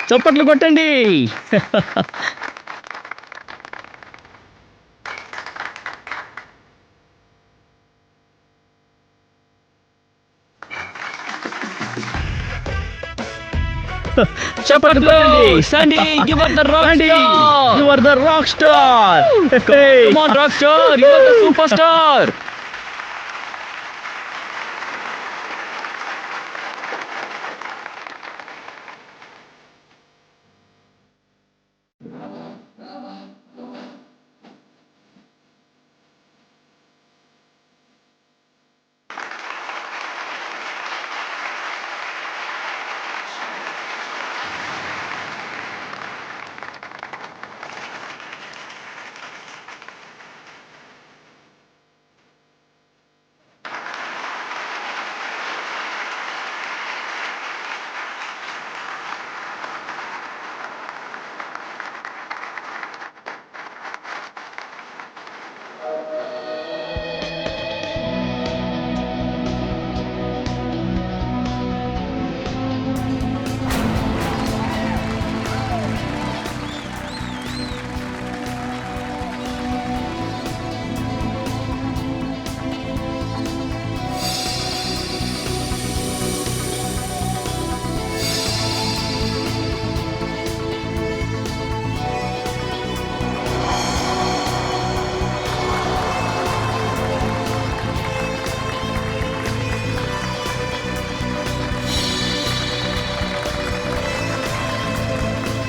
చప్పట్లు కొట్టండి. చప్పట్లు కొట్టండి. Sandy, you are the rock Sandy, star. you are the rock star. Come on, rock star. You are the superstar.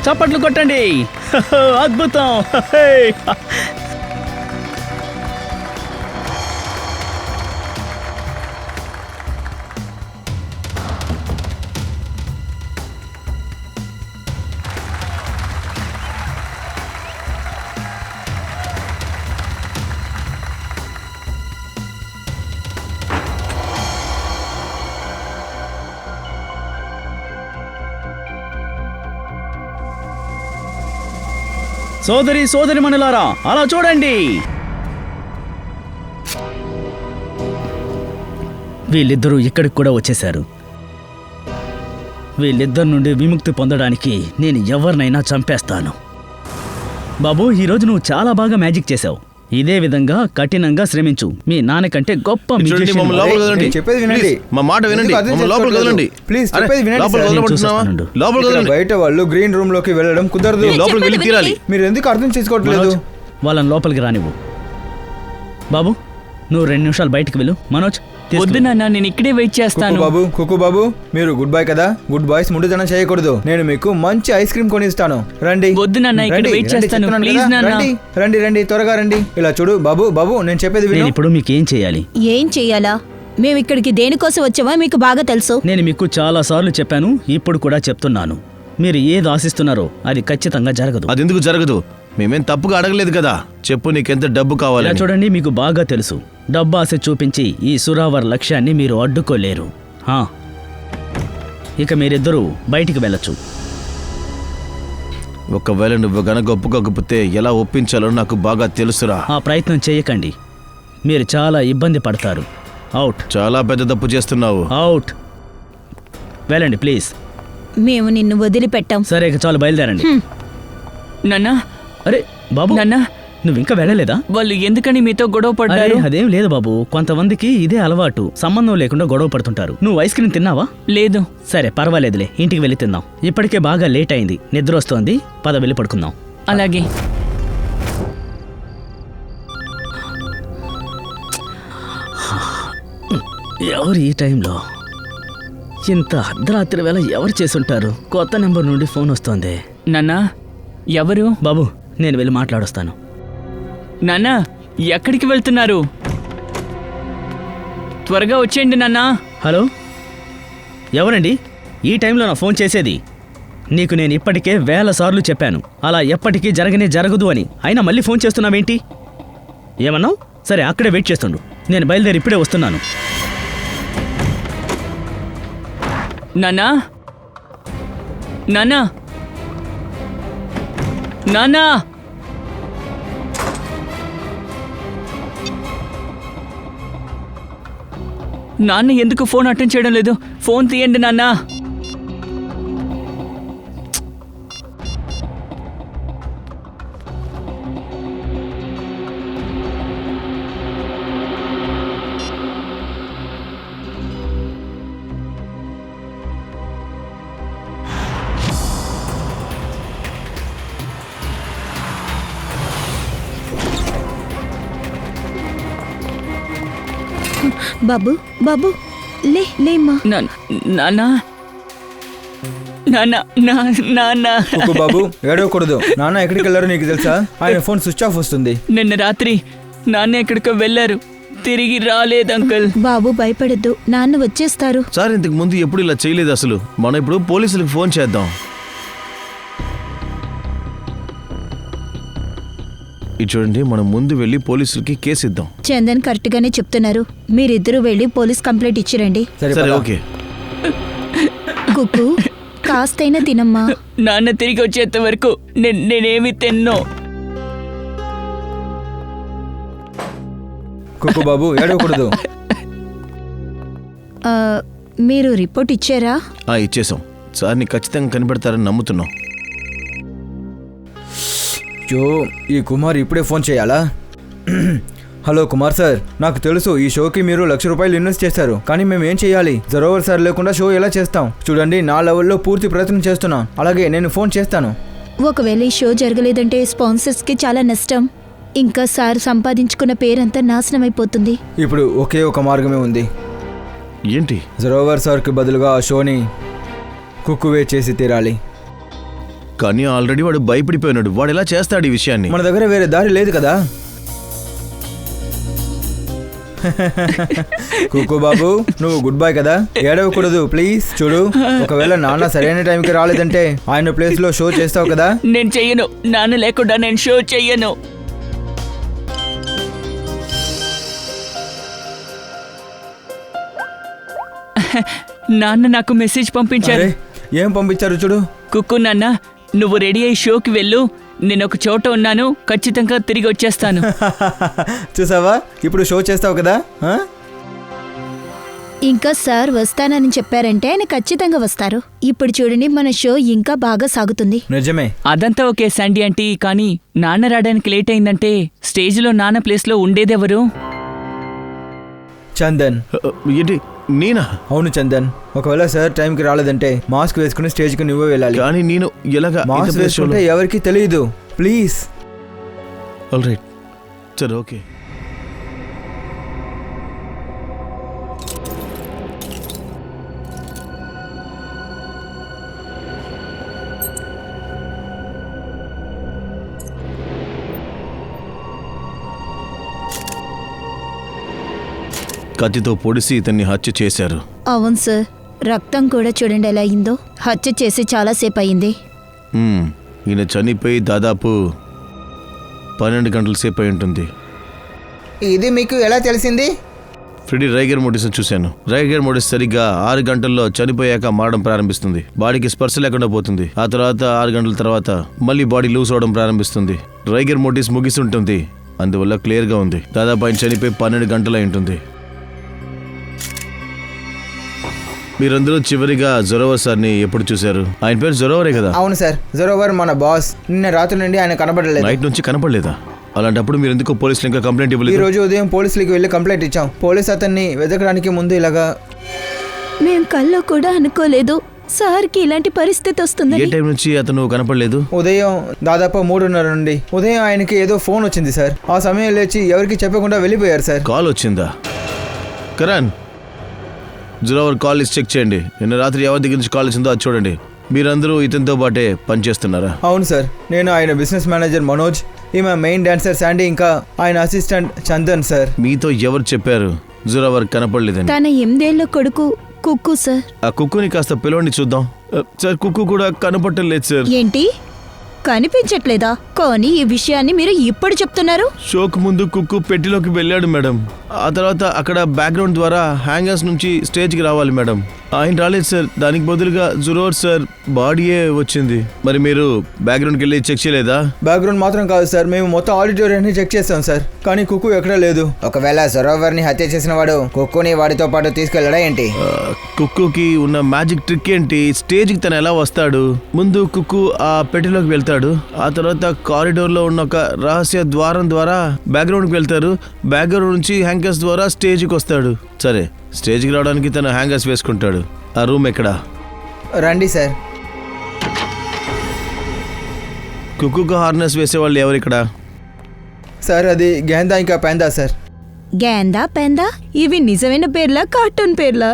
చప్పట్లు కొట్టండి. అద్భుతం. సోదరి మనులారా, అలా చూడండి. వీళ్ళిద్దరూ ఇక్కడికి కూడా వచ్చేశారు. వీళ్ళిద్దరి నుండి విముక్తి పొందడానికి నేను ఎవరినైనా చంపేస్తాను. బాబు, ఈరోజు నువ్వు చాలా బాగా మ్యాజిక్ చేశావు. ఇదే విధంగా కఠినంగా శ్రమించు. మీ నాన్నకంటే గొప్ప చెప్పేది వినండి. మా మాట వినండి. ప్లీజ్ చెప్పేది వినండి. బయట వాళ్ళు గ్రీన్ రూమ్ లోకి వెళ్ళడం కుదరదు. లోపలికి వెళ్ళి తీరాలి. మీరు ఎందుకు అర్థం చేసుకోవట్లేదు? వాళ్ళని లోపలికి రానివ్వు. బాబు, నువ్వు 2 నిమిషాలు బయటికి వెళ్ళు. మనోజ్, వద్దు నాన్న, నేను ఇక్కడే వెయిట్ చేస్తాను. కుక్కు బాబు, మీరు గుడ్ బాయ్ కదా. గుడ్ బాయ్స్ ముందుతనం చేయకూడదు. నేను మీకు మంచి ఐస్ క్రీమ్ కొనిస్తాను. రండి. వద్దు నాన్న, ఇక్కడ వెయిట్ చేస్తాను. ప్లీజ్ నాన్న. రండి త్వరగా రండి. ఇలా చూడు బాబు, నేను చెప్పేది విను. ఇప్పుడు మీకు ఏం చేయాలి? ఏం చెయ్యాలా? మేము ఇక్కడికి దేనికోసం వచ్చామో మీకు బాగా తెలుసు. నేను మీకు చాలా సార్లు చెప్పాను, ఇప్పుడు కూడా చెప్తున్నాను. మీరు ఏది ఆశిస్తున్నారో అది ఖచ్చితంగా జరగదు. అది ఎందుకు జరగదు? మేమేం తప్పుగా అడగలేదు కదా. చెప్పు, నీకెంత డబ్బు కావాలి? చూడండి, మీకు బాగా తెలుసు, డబ్బు ఆశ చూపించి ఈ సురావర్ లక్ష్యాన్ని మీరు అడ్డుకోలేరు. ఇక మీరిద్దరూ బయటికి వెళ్ళొచ్చు. ఒకవేళ నువ్వు గనక ఒప్పుకోకపోతే ఎలా ఒప్పించాలో నాకు బాగా తెలుసురా. ఆ ప్రయత్నం చేయకండి, మీరు చాలా ఇబ్బంది పడతారు. అవుట్. చాలా పెద్ద తప్పు చేస్తున్నావు. అవుట్. వెళ్ళండి ప్లీజ్. మేము నిన్ను వదిలిపెట్టాం. సరే, ఇక చాలు, బయలుదేరండి. నాన్న. అరే బాబు, నాన్న, నువ్వు ఇంకా వెళ్ళలేదా? వాళ్ళు ఎందుకని మీతో గొడవ పడ్డారు? అదేం లేదు బాబు, కొంతమందికి ఇదే అలవాటు, సంబంధం లేకుండా గొడవ పడుతుంటారు. నువ్వు ఐస్ క్రీమ్ తిన్నావా? లేదు. సరే పర్వాలేదులే, ఇంటికి వెళ్ళి తిందాం. ఇప్పటికే బాగా లేట్ అయింది, నిద్ర వస్తోంది. పద, వెళ్ళి పడుకుందాం. అలాగే. ఎవరు ఈ టైంలో? ఇంత అర్ధరాత్రి వేళ ఎవరు చేసుంటారు? కొత్త నెంబర్ నుండి ఫోన్ వస్తోంది. నాన్న, ఎవరు? బాబు, నేను వెళ్ళి మాట్లాడొస్తాను. నాన్న, ఎక్కడికి వెళ్తున్నారు? త్వరగా వచ్చేయండి నాన్న. హలో, ఎవరండి ఈ టైంలో నా ఫోన్ చేసేది? నీకు నేను ఇప్పటికే 1000 సార్లు చెప్పాను, అలా ఎప్పటికీ జరగనే జరగదు అని. అయినా మళ్ళీ ఫోన్ చేస్తున్నావేంటి? ఏమన్నావు? సరే, అక్కడే వెయిట్ చేస్తుండు. నేను బయలుదేరి ఇప్పుడే వస్తున్నాను. నాన్నా, నాన్నా, నాన్నా. నాన్న ఎందుకు ఫోన్ అటెండ్ చేయడం లేదు? ఫోన్ తీయండి నాన్నా. బాబు బాబు లేమ్మా. నాన్న నాన్న నాన్న కుక్కు బాబు ఏడవకూడదు. నాన్న ఎక్కడికి వెళ్ళారో నీకు తెలుసా? ఆయన ఫోన్ స్విచ్ ఆఫ్ వస్తుంది. నిన్న రాత్రి నాన్న ఎక్కడికో వెళ్ళారు, తిరిగి రాలేదు అంకుల్. బాబు భయపడద్దు, నాన్న వచ్చేస్తారు. సార్ ఇంతకు ముందు ఎప్పుడు ఇలా చేయలేదు అసలు. మనం ఇప్పుడు పోలీసులకు ఫోన్ చేద్దాం. ఇది చూడండి, మనం ముందు వెళ్ళి పోలీసులకి కేసు ఇద్దాం. చందన్ కరెక్ట్ గానే చెప్తున్నారు. మీరిద్దరూ వెళ్ళి పోలీస్ కంప్లైంట్ ఇచ్చిరండి. సరే పద. ఓకే. కుక్కు కాస్తైనా తినమ్మా. నాన్న తిరిగి వచ్చేంత వరకు నేనేమి తిన్నో. కుక్కు బాబు ఏడవకూడదు. మీరు రిపోర్ట్ ఇచ్చారా? ఇచ్చేసాం. సార్ని ఖచ్చితంగా కనిపెడతారని నమ్ముతున్నాం. జో, ఈ కుమార్ ఇప్పుడే ఫోన్ చేయాలా? హలో కుమార్ సార్, నాకు తెలుసు ఈ షోకి మీరు ₹1,00,000 ఇన్వెస్ట్ చేశారు, కానీ మేము ఏం చేయాలి? జరోవర్ సార్ లేకుండా షో ఎలా చేస్తాం? చూడండి, నా లెవెల్లో పూర్తి ప్రయత్నం చేస్తున్నా. అలాగే నేను ఫోన్ చేస్తాను. ఒకవేళ ఈ షో జరగలేదంటే స్పాన్సర్స్ కి చాలా నష్టం. ఇంకా సార్ సంపాదించుకున్న పేరంతా నాశనం అయిపోతుంది. ఇప్పుడు ఒకే ఒక మార్గమే ఉంది. ఏంటి? జరోవర్ సార్కి బదులుగా ఆ షోని కుక్కువే చేసి తీరాలి. కానీ ఆల్రెడీ వాడు భయపడిపోయినాడు. వాడు ఎలా చేస్తాడు ఈ విషయాన్ని? మన దగ్గర వేరే దారి లేదు కదా. కుక్కు బాబు, నువ్వు గుడ్ బై కదా, ఏడవకూడదు ప్లీజ్. చూడు, ఒకవేళ నాన్న సరైన టైంకి రాలేదంటే ఆయన ప్లేస్ లో షో చేస్తావు కదా. నేను చెయ్యను, నాన్న లేకుండా నేను షో చెయ్యను. నాన్న నాకు మెసేజ్ పంపించారు. అరే, ఏం పంపించారు చూడు. కుక్కు నాన్న, నువ్వు రెడీ అయ్యి షోకి వెళ్ళు. నేను ఒక చోట ఉన్నాను, ఖచ్చితంగా తిరిగి వచ్చేస్తాను. చూసావా, ఇప్పుడు షో చేస్తావు కదా. ఇంకా సార్ వస్తానని చెప్పారంటే ఆయన ఖచ్చితంగా వస్తారు. ఇప్పుడు చూడండి, మన షో ఇంకా బాగా సాగుతుంది. నిజమే. అదంతా ఓకే శాండీ ఆంటీ, కానీ నాన్న రావడానికి లేట్ అయిందంటే స్టేజ్లో నాన్న ప్లేస్లో ఉండేదెవరు? చందన్. ఏంటి, నేనా? అవును చందన్, ఒకవేళ సార్ టైంకి రాలేదంటే మాస్క్ వేసుకుని స్టేజ్కి నువ్వే వెళ్ళాలి. కానీ నేను ఎలాగా? మాస్క్ వేసుకుంటే ఎవరికి తెలియదు. ప్లీజ్. ఆల్రైట్, సరే ఓకే. కత్తితో పొడిసి ఇతన్ని హత్య చేశారు. అవును సార్, రక్తం కూడా చూడండి ఎలా అయిందో. హత్య చేసి చాలాసేపు అయింది. ఈయన చనిపోయి దాదాపు 12 గంటల సేపు అయి ఉంటుంది. ఇది మీకు ఎలా తెలిసింది? ఫ్రెడీ రైగర్ మోటిస్ చూశాను. రైగర్ మోటిస్ సరిగ్గా 6 గంటల్లో చనిపోయాక మారడం ప్రారంభిస్తుంది. బాడీకి స్పర్శ లేకుండా పోతుంది. ఆ తర్వాత 6 గంటల తర్వాత మళ్ళీ బాడీ లూజ్ అవడం ప్రారంభిస్తుంది. రైగర్ మోటిస్ ముగిస్తుంటుంది. అందువల్ల క్లియర్గా ఉంది, దాదాపు ఆయన చనిపోయి 12 గంటలు అయి ఉంటుంది. మీరందరూ చివరిగా జొరోవర్ సార్ని ఎప్పుడు చూశారు? ఆయన పేరు జొరోవరే కదా? అవును సార్, జొరోవర్ మన బాస్. నిన్న రాత్రి నుండి ఆయన కనబడలేదు. నైట్ నుంచి కనపడలేదా? అలాంటప్పుడు మీరు ఎందుకు పోలీసులు ఇంకా కంప్లైంట్ ఈ ఇవ్వలేదు? రోజు ఉదయం పోలీసులకి వెళ్ళి కంప్లైంట్ ఇచ్చాం. పోలీస్ అతన్ని వెతకడానికి ముందు ఇలాగా. మేం కల్లో కూడా అనుకోలేదు సార్కి ఇలాంటి పరిస్థితి ఏ వస్తుందని. టైం నుంచి అతను కనపడలేదు? ఉదయం దాదాపు 3:30 నుండి. ఉదయం ఆయనకి ఏదో ఫోన్ వచ్చింది సార్. ఆ సమయం లేచి ఎవరికి చెప్పకుండా వెళ్ళిపోయారు సార్. కాల్ వచ్చిందా? కరణ్, జొరోవర్ కాల్ లిస్ట్ చెక్ చేయండి. నిన్న రాత్రి ఎవరి దగ్గర నుంచి కాల్ వచ్చిందో అది చూడండి. మీరందరూ ఇతనితో పాటే పనిచేస్తున్నారా? అవును సార్, నేను ఆయన బిజినెస్ మేనేజర్ మనోజ్, ఈమె మెయిన్ డాన్సర్ శాండీ, ఇంకా ఆయన అసిస్టెంట్ చందన్ సార్. మీతో ఎవరు చెప్పారు జొరోవర్ కనపడలేదని? తన 8 ఏళ్ల కొడుకు కుక్కు సార్. ఆ కుక్కుని కాస్త పిలవండి చూద్దాం. సార్, కుక్కు కూడా కనపడటం లేదు సార్. ఏంటి, కనిపించట్లేదా? కానీ ఈ విషయాన్ని మీరు ఇప్పుడు చెప్తున్నారు? షోకు ముందు కుక్కు పెట్టిలోకి వెళ్ళాడు మేడం. ఆ తర్వాత అక్కడ బ్యాక్గ్రౌండ్ ద్వారా హ్యాంగర్స్ నుంచి స్టేజ్కి రావాలి మేడం. ఆయన రాలేదు సార్. దానికి బదులుగా జొరోవర్ సార్ బాడీయే వచ్చింది. మరి మీరు బ్యాక్గ్రౌండ్కి వెళ్ళి చెక్ చేయలేదా? బ్యాక్గ్రౌండ్ మాత్రం కాదు సార్, మేము మొత్తం ఆడిటోరియాన్ని చెక్ చేస్తాం సార్. కానీ కుక్కు ఎక్కడా లేదు. ఒకవేళ జొరోవర్ని హత్య చేసిన వాడు కుక్కుని వాడితో పాటు తీసుకెళ్ళడా ఏంటి? కుక్కుకి ఉన్న మ్యాజిక్ ట్రిక్ ఏంటి? స్టేజ్కి తను ఎలా వస్తాడు? ముందు కుక్కు ఆ పెట్టెలోకి వెళ్తాడు. ఆ తర్వాత కారిడోర్లో ఉన్న ఒక రహస్య ద్వారం ద్వారా బ్యాక్గ్రౌండ్కి వెళ్తారు. బ్యాక్గ్రౌండ్ నుంచి హ్యాంగర్స్ ద్వారా స్టేజ్కి వస్తాడు. సరే, స్టేజ్కి రావడానికి తను హ్యాంగర్స్ వేసుకుంటాడు. ఆ రూమ్ ఎక్కడా? రండి సార్. కుక్కుకు హార్నెస్ వేసేవాళ్ళు ఎవరు ఇక్కడ? సార్ అది గేందా ఇంకా పేందా సార్. గేందా పెందా ఇవి నిజమైన పేర్లా కార్టూన్ పేర్లా?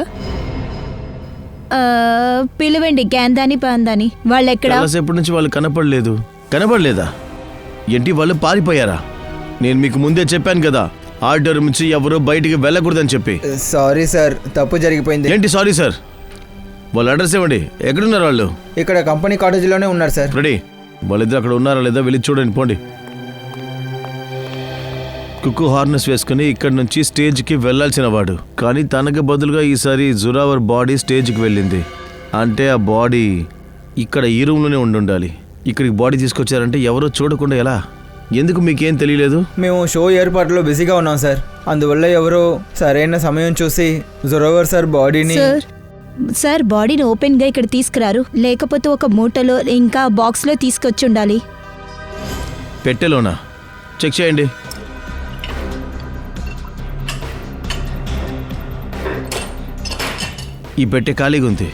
పిలవండి గేందాని పాందాని. వాళ్ళెక్కడా? చాలాసేపటి నుంచి వాళ్ళు కనపడలేదా? ఏంటి వాళ్ళు పారిపోయారా? నేను మీకు ముందే చెప్పాను కదా, ఆర్డర్ నుంచి ఎవరో బయటికి వెళ్ళకూడదని చెప్పి. సారీ సార్, తప్పు జరిగిపోయింది. ఏంటి సారీ సార్? వాళ్ళ అడ్రస్ ఇవ్వండి. ఎక్కడున్నారు వాళ్ళు? ఇక్కడ కంపెనీ కాటేజీలోనే ఉన్నారు సార్. రెడీ, వాళ్ళిద్దరు అక్కడ ఉన్నారా లేదా వెళ్ళి చూడండి, పోండి. కుక్కు హార్నెస్ వేసుకుని ఇక్కడి నుంచి స్టేజ్కి వెళ్లాల్సిన వాడు, కానీ తనకు బదులుగా ఈసారి జురావర్ బాడీ స్టేజ్కి వెళ్ళింది. అంటే ఆ బాడీ ఇక్కడ ఈ రూమ్లోనే ఉండాలి. ఇక్కడికి బాడీ తీసుకొచ్చారంటే ఎవరో చూడకుండా ఎలా? ఎందుకు మీకేం తెలియలేదు? మేము షో ఏర్పాటులో బిజీగా ఉన్నాం సార్, అందువల్ల ఎవరో సరైన సమయం చూసి జురావర్ సార్ బాడీని. సార్ బాడీని ఓపెన్గా ఇక్కడ తీసుకురారు, లేకపోతే ఒక మూటలో ఇంకా బాక్స్లో తీసుకొచ్చి ఉండాలి. పెట్టెలోనా? చెక్ చేయండి. ఈ పెట్టె ఖాళీగా ఉంది.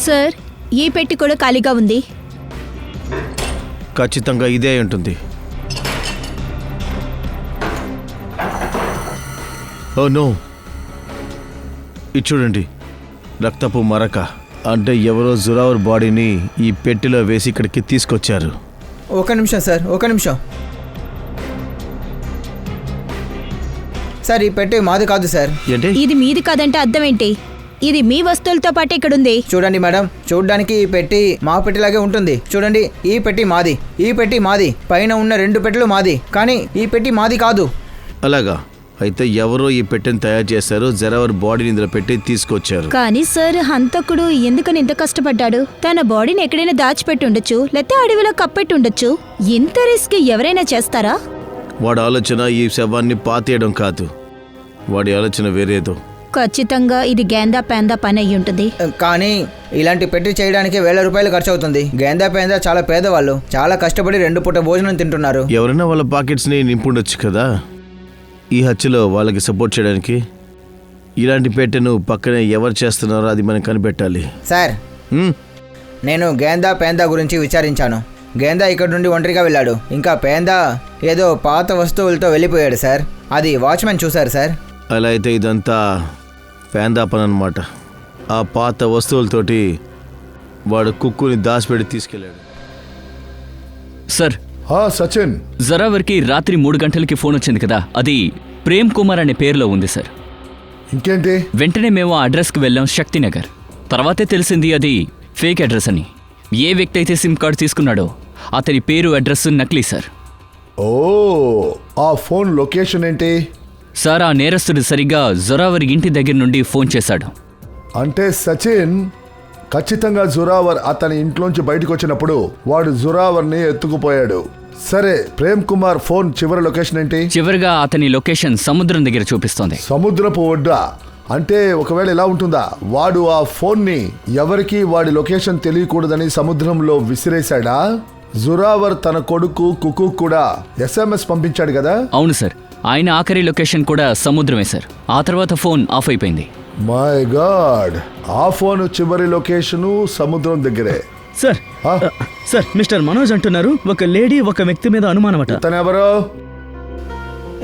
సార్ ఈ పెట్టి కూడా ఖాళీగా ఉంది. ఖచ్చితంగా ఇదే అయి ఉంటుంది. ఓ నో, ఇది చూడండి, రక్తపు మరక. అంటే ఎవరో జురావర్ బాడీని ఈ పెట్టెలో వేసి ఇక్కడికి తీసుకొచ్చారు. ఒక నిమిషం సార్, ఒక నిమిషం సార్. ఈ పెట్టె మాది కాదు సార్. ఏంటి? ఇది మీది కాదంటే అర్థం ఏంటి? ఇది మీ వస్తువులతో పాటు ఇక్కడ ఉంది. చూడండి మేడం, చూడడానికి ఈ పెట్టి మా పెట్టిలాగే ఉంటుంది. చూడండి, ఈ పెట్టి మాది, ఈ పెట్టి మాది, పైన ఉన్న 2 పెట్టెలు మాది, కానీ ఈ పెట్టి మాది కాదు. అలాగా? అయితే ఎవరో ఈ పెట్టెని తయారు చేశారు, జురావర్ బాడీని ఇందులో పెట్టి తీసుకొచ్చారు. కానీ సార్ హంతకుడు ఎందుకని ఇంత కష్టపడ్డాడు? తన బాడీని ఎక్కడైనా దాచిపెట్టి ఉండొచ్చు, లేకపోతే అడవిలో కప్పెట్టి ఉండొచ్చు. ఇంత రిస్క్ ఎవరైనా చేస్తారా? వాడి ఆలోచన ఈ శవాన్ని పాతేయడం కాదు, వాడి ఆలోచన వేరేదో. ఖచ్చితంగా ఇది గేందా పేందా పని అయ్యి ఉంటుంది. కానీ ఇలాంటి పెట్టి చేయడానికి 1000 రూపాయలు ఖర్చు అవుతుంది. గేందా పేందా చాలా పేదవాళ్ళు, చాలా కష్టపడి 2 పూట భోజనం తింటున్నారు. ఎవరైనా వాళ్ళ పాకెట్స్ని నింపుండొచ్చు కదా ఈ హత్యలో వాళ్ళకి సపోర్ట్ చేయడానికి. ఇలాంటి పెట్టెను పక్కనే ఎవరు చేస్తున్నారో అది మనం కనిపెట్టాలి. సార్, నేను గేందా పేందా గురించి విచారించాను. గేందా ఇక్కడ నుండి ఒంటరిగా వెళ్ళాడు, ఇంకా పేందా ఏదో పాత వస్తువులతో వెళ్ళిపోయాడు సార్. అది వాచ్మెన్ చూశారు సార్. అలా అయితే ఇదంతా పేందా పని అన్నమాట. ఆ పాత వస్తువులతోటి వాడు కుక్కుని దాచిపెట్టి తీసుకెళ్ళాడు. సార్, సచిన్, జరావర్కి రాత్రి 3 గంటలకి ఫోన్ వచ్చింది కదా, అది ప్రేమ్ కుమార్ అనే పేరులో ఉంది సార్. ఇంకేంటి? వెంటనే మేము ఆ అడ్రస్కి వెళ్ళాం, శక్తినగర్. తర్వాతే తెలిసింది అది ఫేక్ అడ్రస్ అని. ఏ వ్యక్తి అయితే సిమ్ కార్డు తీసుకున్నాడో అతని పేరు, అడ్రస్ నకిలీ సార్. ఓ, ఆ ఫోన్ లొకేషన్ ఏంటి? సార్, ఆ నేరస్తుడు సరిగ్గా జొరావర్ ఇంటి దగ్గర నుండి ఫోన్ చేశాడు. అంటే సచిన్, ఖచ్చితంగా జురావర్ అతని ఇంట్లోంచి బయటకు వచ్చినప్పుడు వాడు జురావర్ని ఎత్తుకుపోయాడు. సరే, ప్రేమ్ కుమార్ ఫోన్ చివరి లొకేషన్ ఏంటి? చివరిగా అతని లొకేషన్ సముద్రం దగ్గర చూపిస్తోంది. సముద్రపు ఒడ్డా? అంటే ఒకవేళ ఇలా ఉంటుందా, వాడు ఆ ఫోన్ని ఎవరికి వాడి లొకేషన్ తెలియకూడదని సముద్రంలో విసిరేశాడా? జురావర్ తన కొడుకు కుకు కూడా SMS పంపించాడు కదా? అవును సార్, ఆయన ఆఖరి లొకేషన్ కూడా సముద్రమే సార్. ఆ తర్వాత ఫోన్ ఆఫ్ అయిపోయింది. మై గాడ్, ఆ ఫోన్ చివరి లొకేషను సముద్రం దగ్గరే. సార్, సార్, మిస్టర్ మనోజ్ అంటున్నారు ఒక లేడీ ఒక వ్యక్తి మీద అనుమానమట. తనెవరో?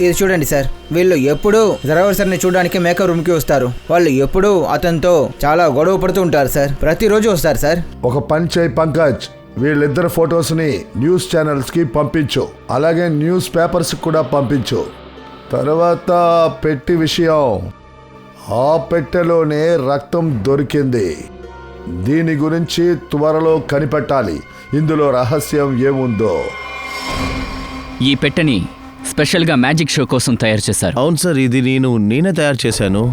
ఇది చూడండి సార్, వీళ్ళు ఎప్పుడూ జురావర్ సార్ని చూడడానికి మేకప్ రూమ్కి వస్తారు. వాళ్ళు ఎప్పుడూ అతనితో చాలా గొడవ పడుతూ ఉంటారు సార్. ప్రతిరోజు వస్తారు సార్. ఒక పని చేయి పంకజ్, వీళ్ళిద్దరు ఫొటోస్ని న్యూస్ ఛానల్స్కి పంపించు, అలాగే న్యూస్ పేపర్స్ కూడా పంపించు. తర్వాత పెట్టి విషయం, ఆ పెట్టెలోనే రక్తం దొరికింది. దీని గురించి త్వరలో కనిపెట్టాలి, ఇందులో రహస్యం ఏముందో. ఈ పెట్టెని స్పెషల్గా మ్యాజిక్ షో కోసం తయారు చేశారు. అవును సార్, ఇది నేనే తయారు చేశాను.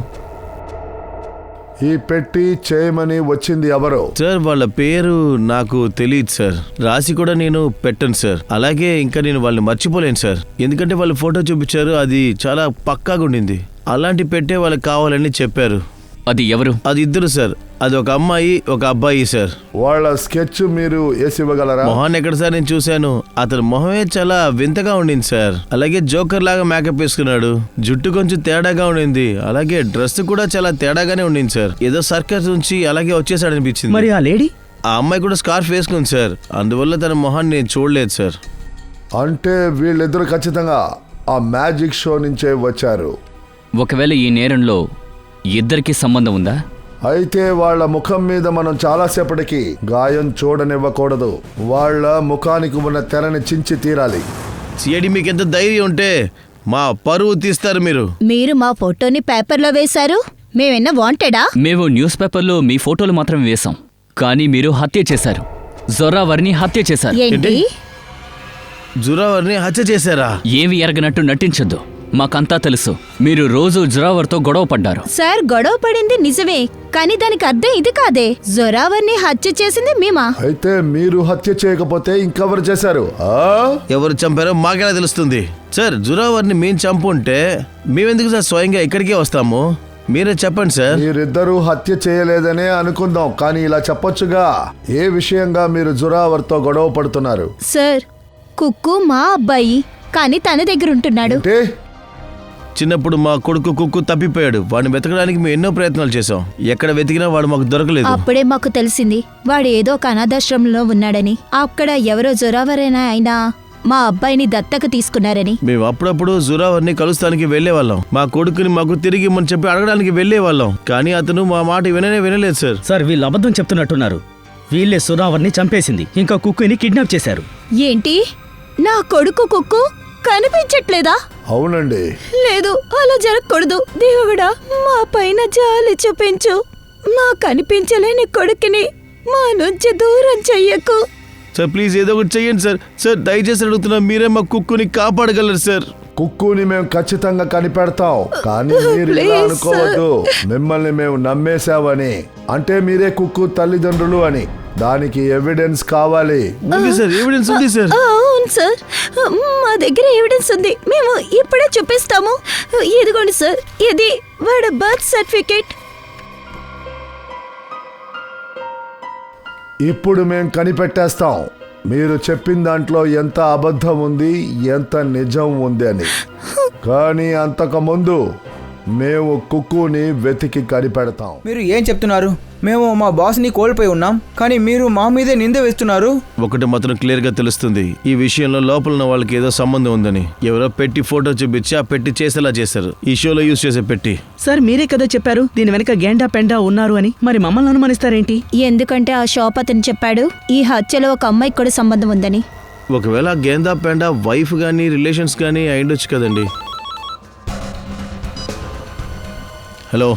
ఈ పెట్టి చేయమని వచ్చింది ఎవరు? సార్, వాళ్ళ పేరు నాకు తెలియదు సార్. రాసి కూడా నేను పెట్టను సార్. అలాగే ఇంకా నేను వాళ్ళని మర్చిపోలేను సార్, ఎందుకంటే వాళ్ళు ఫోటో చూపించారు, అది చాలా పక్కాగా ఉండింది. అలాంటి పెట్టే వాళ్ళకి కావాలని చెప్పారు. అది ఎవరు? అది ఇద్దరు సార్, అది ఒక అమ్మాయి ఒక అబ్బాయి సార్. వాళ్ళ స్కెచ్ మీరు వేసి ఇవ్వగలరా? మొహాన్ని ఎక్కడ సార్ నేను చూశాను, అతని మొహమే చాలా వింతగా ఉండింది సార్. అలాగే జోకర్ లాగా మేకప్ వేసుకున్నాడు, జుట్టు కొంచెం తేడాగా ఉండింది, అలాగే డ్రెస్ కూడా చాలా తేడాగానే ఉండింది సార్. ఏదో సర్కస్ నుంచి అలాగే వచ్చేసాడు అనిపించింది. మరి ఆ లేడీ? ఆ అమ్మాయి కూడా స్కార్ఫ్ వేసుకుంది సార్, అందువల్ల తన మొహాన్ని నేను చూడలేదు సార్. అంటే వీళ్ళిద్దరూ ఖచ్చితంగా ఆ మ్యాజిక్ షో నుంచే వచ్చారు. ఒకవేళ ఈ నేరంలో ఇద్దరికీ సంబంధం ఉందా? అయితే వాళ్ళ ముఖం మీద మనం చాలాసేపటికి గాయం చూడనివ్వకూడదు. వాళ్ళ ముఖానికి ఉన్న తెరని చించి తీరాలి. సిఐడి మీకు ఎంత ధైర్యం ఉంటే మా పరువు తీస్తారు మీరు. మీరు మా ఫోటోని పేపర్లో వేశారు, మేమేనా వాంటెడా? మేము న్యూస్ పేపర్లో మీ ఫోటోలు మాత్రం వేశాం, కానీ మీరు హత్య చేశారు. జొరావర్ని హత్య చేశారు. ఏంటి? జురావర్ని హత్య చేశారా? ఏమి ఎరగనట్టు నటించొద్దు. మాకంతా తెలుసు మీరు రోజు జొరావర్తో గొడవ పడ్డారు. సార్, గొడవ పడింది నిజమే, కానీ దానికి అర్థం ఇది కాదే. జొరావర్ని హత్య చేసింది మేమా? అయితే మీరు హత్య చేయకపోతే ఇంకెవరు చేశారు? ఎవరు చంపారో మాకెలా తెలుస్తుంది? సార్, జురావర్ని మేము చంపుంటే మేమెందుకు సార్ స్వయంగా ఇక్కడికే వస్తాము? మీరే చెప్పండి సార్. మీరిద్దరూ హత్య చేయలేదనే అనుకుందాం, కానీ ఇలా చెప్పొచ్చుగా ఏ విషయంగా మీరు జురావర్తో గొడవ పడుతున్నారు? సార్, కుక్కు మా అబ్బాయి, కానీ తన దగ్గర ఉంటున్నాడు. అంటే చిన్నప్పుడు మా కొడుకు కుక్కు తప్పిపోయాడు. వాడిని వెతకడానికి మేము ఎన్నో ప్రయత్నాలు చేశాం. ఎక్కడ వెతికినా వాడు మాకు దొరకలేదు. అప్పుడే మాకు తెలిసింది వాడు ఏదో ఒక అనాథాశ్రమంలో ఉన్నాడని. అక్కడ ఎవరో జొరావరైనా అయినా మా అబ్బాయిని దత్తక తీసుకున్నారని. మేము అప్పుడప్పుడు జురావర్ని కలుస్తానికి వెళ్లేవాళ్ళం. మా కొడుకుని మాకు తిరిగి ఇమ్మని చెప్పి అడగడానికి వెళ్లేవాళ్ళం, కానీ అతను మా మాట వినలేదు సార్. సార్, వీళ్ళు అబద్ధం చెప్తున్నట్టున్నారు. వీళ్ళే సురావర్ని చంపేసింది, ఇంకా కుక్కుని కిడ్నాప్ చేశారు. ఏంటి? నా కొడుకు కుక్కు కనిపించట్లేదా? అవునండి. లేదు, అలా జరగకూడదు. దేవుడా, మా పైన జాలి చూపించు. మా కనిపించలేని కొడుకుని మా నుంచి దూరం చెయ్యకు. సార్, ప్లీజ్ ఏదో ఒకటి చెయ్యండి సార్. సార్, దయచేసి అడుగుతున్నా, మీరే మా కుక్కుని కాపాడగలరు సార్. కుక్కుని మేము ఖచ్చితంగా కనిపెడతాం, కానీ మీరు ఇలా Please, అనుకోవద్దు. మిమ్మల్ని మేము నమ్మేశామని, అంటే మీరే కుక్కు తల్లిదండ్రులు అని. దానికి ఎవిడెన్స్ కావాలి. ఉంది సార్, ఎవిడెన్స్ ఉంది సార్. అవును సార్, మా దగ్గర ఎవిడెన్స్ ఉంది. మేము ఇప్పుడే చూపిస్తాము. ఇదిగోండి సార్, ఇది వాడి బర్త్ సర్టిఫికేట్. ఇప్పుడు మేము కనిపెట్టేస్తాం మీరు చెప్పిన దాంట్లో ఎంత అబద్ధం ఉంది, ఎంత నిజం ఉంది అని. కానీ అంతకుముందు మేము కుక్కుని వెతికి కనిపెడతాం. మీరు ఏం చెప్తున్నారు? మేము మా బాస్ని కోల్పోయి ఉన్నాం, కానీ మీరు మా మీదే నింద వేస్తున్నారు. ఒకటి మాత్రం క్లియర్ గా తెలుస్తుంది, ఈ విషయంలో లోపల ఉన్న వాళ్ళకి ఏదో సంబంధం ఉందని. ఎవరో పెట్టి ఫోటో చూపించి ఆ పెట్టి చేసేలా చేశారు. ఈ షోలో యూజ్ చేసే పెట్టి. సార్, మీరే కదా చెప్పారు దీని వెనక గేండా పెండా ఉన్నారు అని. మరి మమ్మల్ని అనుమానిస్తారేంటి? ఎందుకంటే ఆ షాప్ అతను చెప్పాడు ఈ హత్యలో ఒక అమ్మాయికి కూడా సంబంధం ఉందని. ఒకవేళ గేందా పెండా వైఫ్ గానీ రిలేషన్స్ గానీ అయిండొచ్చు కదండి. హలో,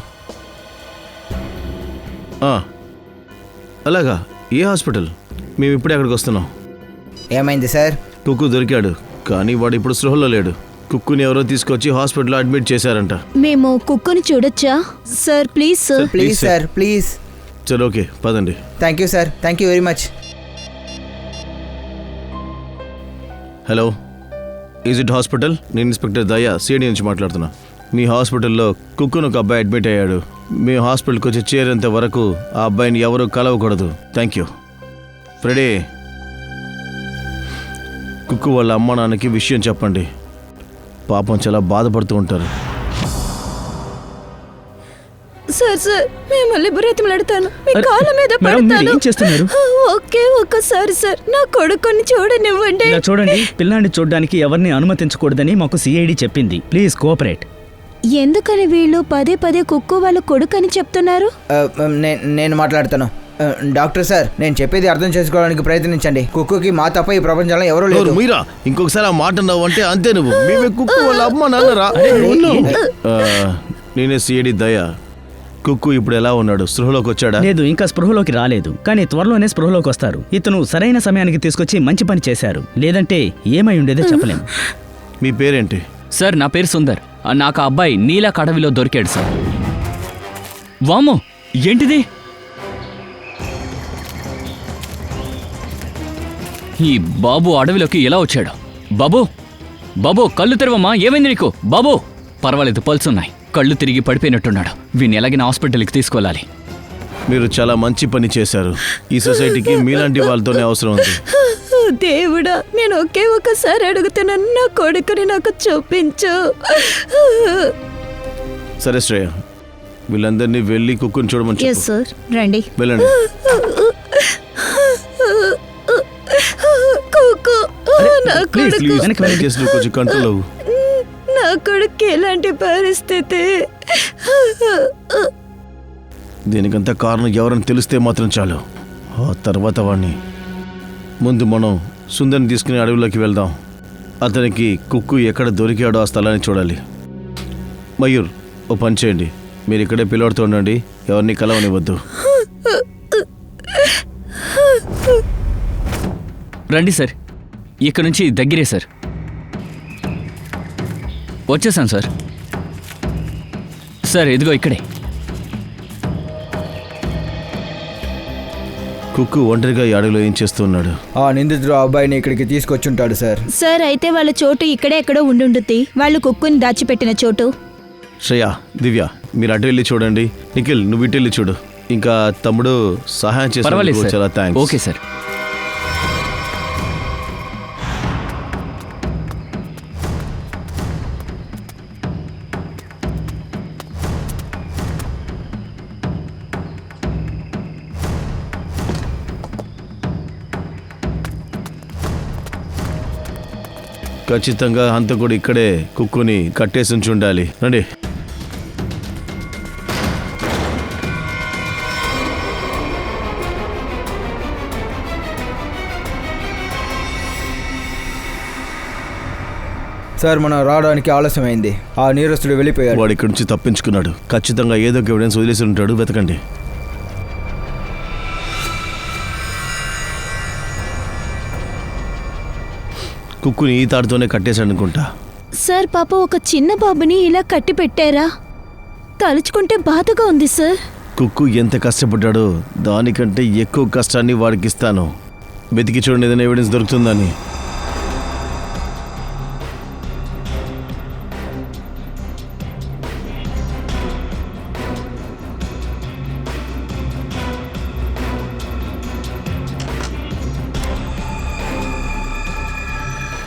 అలాగా, ఏ హాస్పిటల్? మేము ఇప్పుడే అక్కడికి వస్తున్నాం. ఏమైంది సార్? కుక్కు దొరికాడు, కానీ వాడు ఇప్పుడు స్పృహలో లేడు. కుక్కుని ఎవరో తీసుకొచ్చి హాస్పిటల్లో అడ్మిట్ చేశారంట. మేము కుక్కుని చూడొచ్చా sir? Please sir. Please sir, please. చలో, ఓకే, పదండి. Thank you sir, thank you very much. Hello, is it hospital? నేను ఇన్స్పెక్టర్ దయా, సిఐడి నుంచి మాట్లాడుతున్నా. మీ హాస్పిటల్లో కుక్కును ఒక అబ్బాయి అడ్మిట్ అయ్యాడు. మీ హాస్పిటల్కి వచ్చి చేరేంత వరకు ఆ అబ్బాయిని ఎవరూ కలవకూడదు. Thank you. ఫ్రెడీ, కుక్కు వాళ్ళ అమ్మ నాన్నకి విషయం చెప్పండి. పాపం చాలా బాధపడుతూ ఉంటారు. సార్ సార్, మిమ్మల్ని బ్రతిమలాడతాను, మీ కాళ్ళ మీద మేడం, మీరు పడతాను. ఏం చేస్తున్నారు? ఓకే, ఒక్కసారి సార్ నా కొడుకుని చూడనివ్వండి. ఇలా చూడండి, పిల్లాన్ని చూడడానికి ఎవరిని అనుమతించకూడదని మాకు సిఐడి చెప్పింది. Please cooperate. ఎందుకని వీళ్ళు పదే పదే కుక్కు వాళ్ళ కొడుకని చెప్తున్నారు? నేను మాట్లాడతాను. డాక్టర్ సార్, నేను చెప్పేది అర్థం చేసుకోవడానికి ప్రయత్నించండి. కుక్కుకి మా తప్ప ఈ ప్రపంచంలో ఎవరూ లేరు. మీరా ఇంకొకసారి ఆ మాట అన్నావు అంటే అంతే నువ్వు. మేమే కుక్కు వాళ్ళ అమ్మ నాన్నరా. నేనే సిఐడి దయా. కుక్కు ఇప్పుడు ఎలా ఉన్నాడు? స్పృహలోకి వచ్చాడా? లేదు, ఇంకా స్పృహలోకి రాలేదు, కానీ త్వరలోనే స్పృహలోకి వస్తారు. ఇతను సరైన సమయానికి తీసుకొచ్చి మంచి పని చేశారు, లేదంటే ఏమై ఉండేదో చెప్పలేము. మీ పేరేంటి? సార్, నా పేరు సుందర్. నాకు ఆ అబ్బాయి నీలా అడవిలో దొరికాడు సార్. వామో, ఏంటిది? ఈ బాబు అడవిలోకి ఎలా వచ్చాడు? బాబు, బాబు, కళ్ళు తెరవమ్మా. ఏమైంది నీకు? బాబు, పర్వాలేదు, పల్సున్నాయి. కళ్ళు తిరిగి పడిపోయినట్టున్నాడు. వీడిని ఎలాగైనా హాస్పిటల్కి తీసుకెళ్ళాలి. మీరు చాలా మంచి పని చేశారు. ఈ సొసైటీకి మీలాంటి వాళ్ళతోనే అవసరం ఉంది. దేవుడా, నేను ఒకే ఒకసారి అడుగుతున్నాను, నా కొడుకుని నాకు చూపించు. సరే శ్రేయ, వీళ్ళందరినీ వెళ్ళి కుక్కుని చూడమని ఎస్ చెప్పు. సార్, రండి. వెళ్ళండి. కుక్కు, నా ప్లీజ్ కొడుకు వెనక్కి వెళ్ళండి. కేసులు కొంచెం కంట్రోల్ అవ్వు. నా కొడుకు ఎలాంటి పరిస్థితి? దీనికంతా కారణం ఎవరని తెలిస్తే మాత్రం చాలు. ఆ తర్వాత వాడిని ముందు మనం సుందర్ని తీసుకుని అడవిలోకి వెళ్దాం. అతనికి కుక్కు ఎక్కడ దొరికాడో ఆ స్థలాన్ని చూడాలి. మయూర్, ఓ పని చేయండి, మీరు ఇక్కడే పిల్లవాడితో ఉండండి, ఎవరిని కలవనివ్వద్దు. రండి సార్, ఇక్కడ నుంచి దగ్గరే సార్. వచ్చేసాను సార్. సార్ ఇదిగో ఇక్కడే. కుక్కు ఒంటరిగా ఈ అడవిలో ఏం చేస్తూ ఉన్నాడు? ఆ నిందితుడు ఆ అబ్బాయిని ఇక్కడికి తీసుకొచ్చుంటాడు సార్. సార్ అయితే వాళ్ళ చోటు ఇక్కడే ఎక్కడో ఉండుంటుంది. వాళ్ళు కుక్కుని దాచిపెట్టిన చోటు. శ్రేయ, దివ్య, మీరు అటు వెళ్ళి చూడండి. నిఖిల్, నువ్వు ఇటు వెళ్ళి చూడు. ఇంకా తమ్ముడు సహాయం పర్వాలేదు చేసి సార్. చాలా థ్యాంక్స్. Okay sir. ఖచ్చితంగా హంతకుడు ఇక్కడే కుక్కుని కట్టేసి ఉంచి ఉండాలి. రండి. సార్ మనం రావడానికి ఆలస్యమైంది. ఆ నేరస్తుడు వెళ్ళిపోయాడు. వాడు ఇక్కడి నుంచి తప్పించుకున్నాడు. ఖచ్చితంగా ఏదో ఒక ఎవిడెన్స్ వదిలేసి ఉంటాడు. వెతకండి. కుక్కుని ఈ తాడుతోనే కట్టేశాడు అనుకుంటా. సార్ పాప ఒక చిన్న బాబుని ఇలా కట్టి పెట్టారా? తలుచుకుంటే బాధగా ఉంది సార్. కుక్కు ఎంత కష్టపడ్డాడో దానికంటే ఎక్కువ కష్టాన్ని వాడికి ఇస్తాను. వెతికి చూడండి ఏదైనా ఎవిడెన్స్ దొరుకుతుందని.